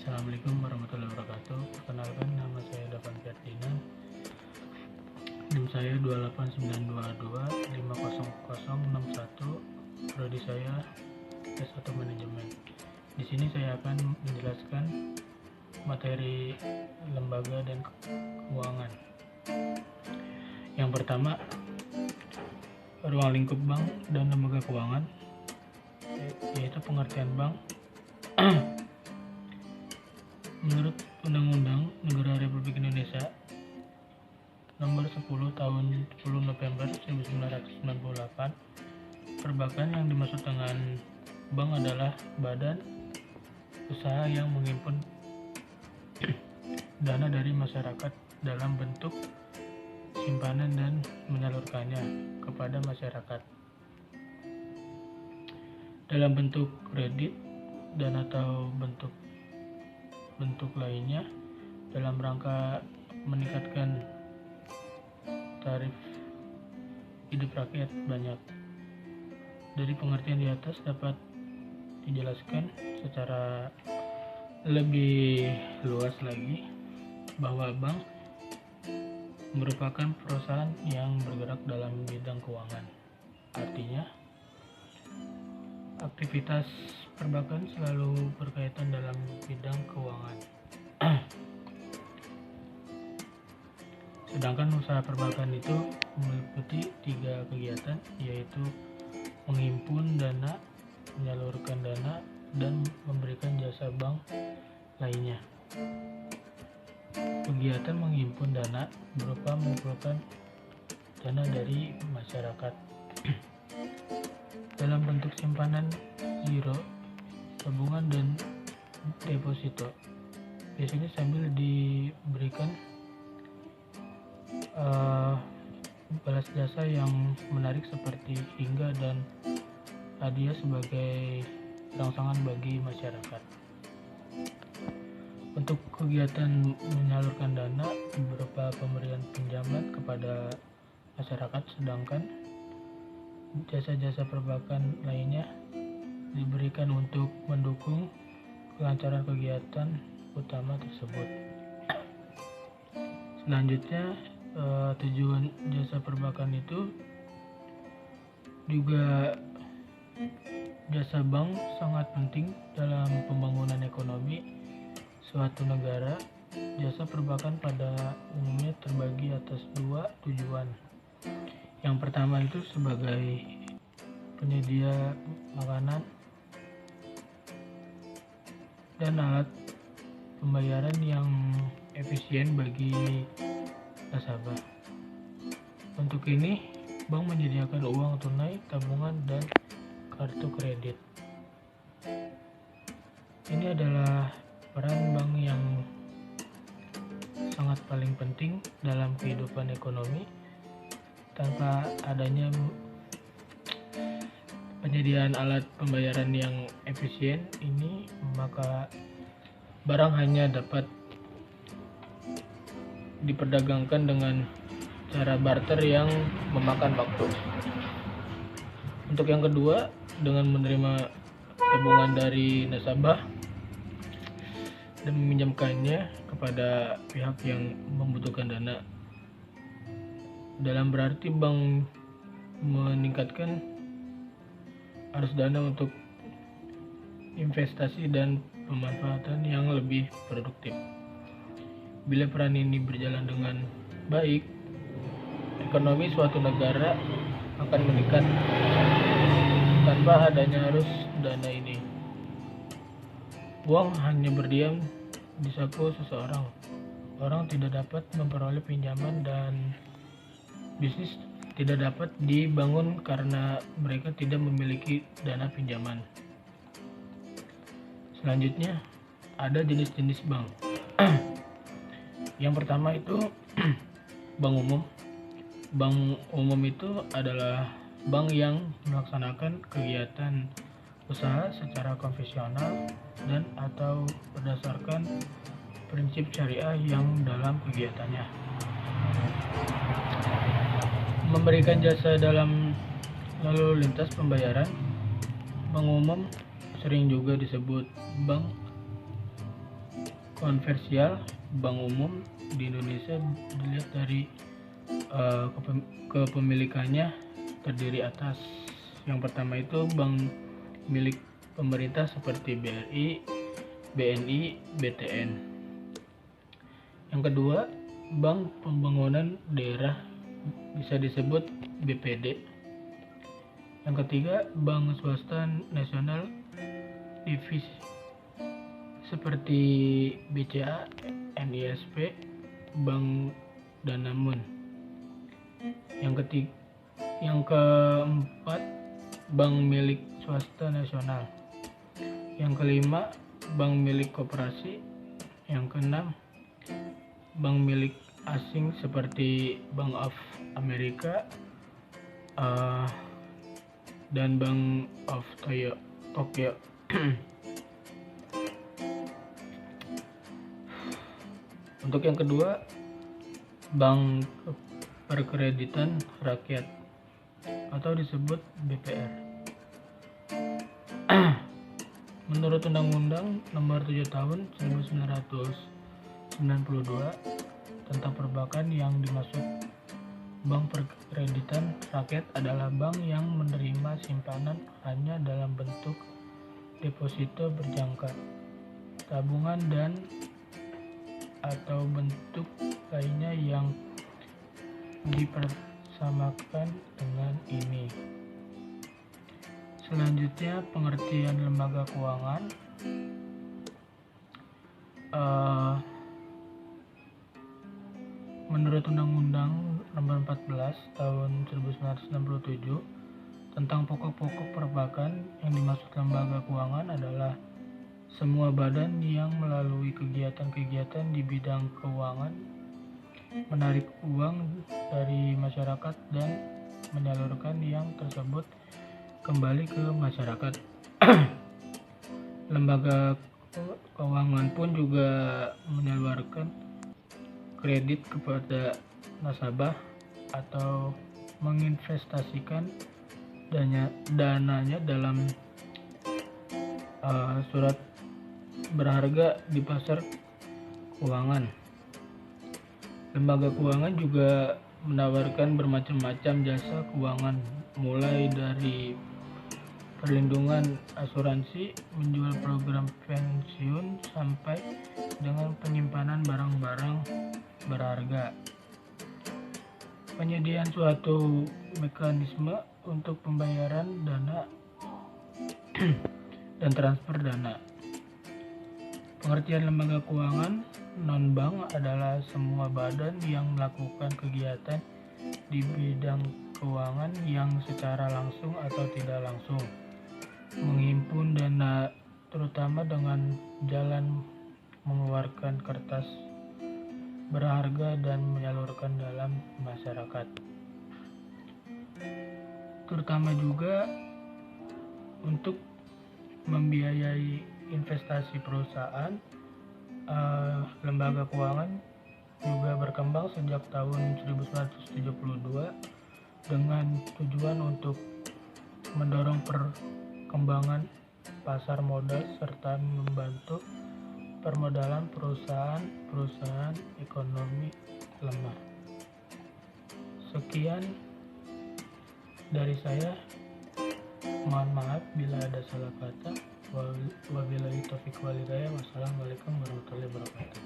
Assalamualaikum warahmatullahi wabarakatuh. Perkenalkan, nama saya Davan Ferdinand. NIM saya 28922500061. Prodi saya S1 Manajemen. Di sini saya akan menjelaskan materi lembaga dan keuangan. Yang pertama, ruang lingkup bank dan lembaga keuangan, yaitu pengertian bank. Menurut Undang-Undang Negara Republik Indonesia Nomor 10 Tahun 10 November 1998, perbankan yang dimaksud dengan bank adalah badan usaha yang menghimpun dana dari masyarakat dalam bentuk simpanan dan menyalurkannya kepada masyarakat dalam bentuk kredit dan atau bentuk lainnya dalam rangka meningkatkan tarif hidup rakyat banyak. Dari pengertian di atas dapat dijelaskan secara lebih luas lagi bahwa bank merupakan perusahaan yang bergerak dalam bidang keuangan. Artinya, aktivitas perbankan selalu berkaitan dalam bidang keuangan. Sedangkan usaha perbankan itu meliputi 3 kegiatan, yaitu menghimpun dana, menyalurkan dana, dan memberikan jasa bank lainnya. Kegiatan menghimpun dana berupa mengumpulkan dana dari masyarakat dalam bentuk simpanan, giro, tabungan, dan deposito. Biasanya sambil diberikan balas jasa yang menarik seperti hingga dan hadiah sebagai rangsangan bagi masyarakat. Untuk kegiatan menyalurkan dana berupa pemberian pinjaman kepada masyarakat, sedangkan jasa-jasa perbankan lainnya diberikan untuk mendukung kelancaran kegiatan utama tersebut. Selanjutnya, tujuan jasa perbankan itu juga jasa bank sangat penting dalam pembangunan ekonomi suatu negara. Jasa perbankan pada umumnya terbagi atas 2 tujuan. Yang pertama itu sebagai penyedia makanan dan alat pembayaran yang efisien bagi nasabah. Untuk ini, bank menyediakan uang tunai, tabungan, dan kartu kredit. Ini adalah peran bank yang sangat paling penting dalam kehidupan ekonomi. Tanpa adanya penyediaan alat pembayaran yang efisien ini, maka barang hanya dapat diperdagangkan dengan cara barter yang memakan waktu. Untuk yang kedua, dengan menerima tabungan dari nasabah dan meminjamkannya kepada pihak yang membutuhkan dana. Dalam berarti bank meningkatkan arus dana untuk investasi dan pemanfaatan yang lebih produktif. Bila peran ini berjalan dengan baik, ekonomi suatu negara akan meningkat tanpa adanya arus dana ini. Uang hanya berdiam di saku seseorang. Orang tidak dapat memperoleh pinjaman dan bisnis tidak dapat dibangun karena mereka tidak memiliki dana pinjaman. Selanjutnya, ada jenis-jenis bank. Yang pertama itu bank umum. Bank umum itu adalah bank yang melaksanakan kegiatan usaha secara konvensional dan atau berdasarkan prinsip syariah yang dalam kegiatannya. Memberikan jasa dalam lalu lintas pembayaran. Bank umum sering juga disebut bank Konvensional bank umum di Indonesia dilihat dari kepemilikannya terdiri atas yang pertama itu bank milik pemerintah seperti BRI, BNI, BTN. Yang kedua, bank pembangunan daerah bisa disebut BPD. Yang ketiga, bank swasta nasional divisi seperti BCA, NISP, Bank Danamon. Yang keempat, bank milik swasta nasional. Yang kelima, bank milik koperasi. Yang keenam, bank milik asing seperti Bank of America dan Bank of Tokyo. Untuk yang kedua, Bank Perkreditan Rakyat atau disebut BPR. Menurut Undang-Undang Nomor 7 Tahun 1992 tentang perbankan, yang dimaksud Bank Perkreditan Rakyat adalah bank yang menerima simpanan hanya dalam bentuk deposito berjangka, tabungan, dan atau bentuk lainnya yang dipersamakan dengan ini. Selanjutnya, pengertian lembaga keuangan. Menurut Undang-Undang Nomor 14 Tahun 1967 tentang pokok-pokok perbankan, yang dimaksud lembaga keuangan adalah semua badan yang melalui kegiatan-kegiatan di bidang keuangan menarik uang dari masyarakat dan menyalurkan yang tersebut kembali ke masyarakat. Lembaga keuangan pun juga menyalurkan kredit kepada nasabah atau menginvestasikan dananya dalam surat berharga di pasar keuangan. Lembaga keuangan juga menawarkan bermacam-macam jasa keuangan, mulai dari perlindungan asuransi, menjual program pensiun, sampai dengan penyimpanan barang-barang berharga. Penyediaan suatu mekanisme untuk pembayaran dana dan transfer dana. Pengertian lembaga keuangan non-bank adalah semua badan yang melakukan kegiatan di bidang keuangan yang secara langsung atau tidak langsung menghimpun dana, terutama dengan jalan mengeluarkan kertas berharga dan menyalurkan dalam masyarakat. Terutama juga untuk membiayai investasi perusahaan. Lembaga keuangan juga berkembang sejak tahun 1972 dengan tujuan untuk mendorong perkembangan pasar modal serta membantu permodalan perusahaan ekonomi lemah. Sekian dari saya. Mohon maaf bila ada salah kata. Wabillahi taufiq wal hidayah. Wassalamualaikum warahmatullahi wabarakatuh.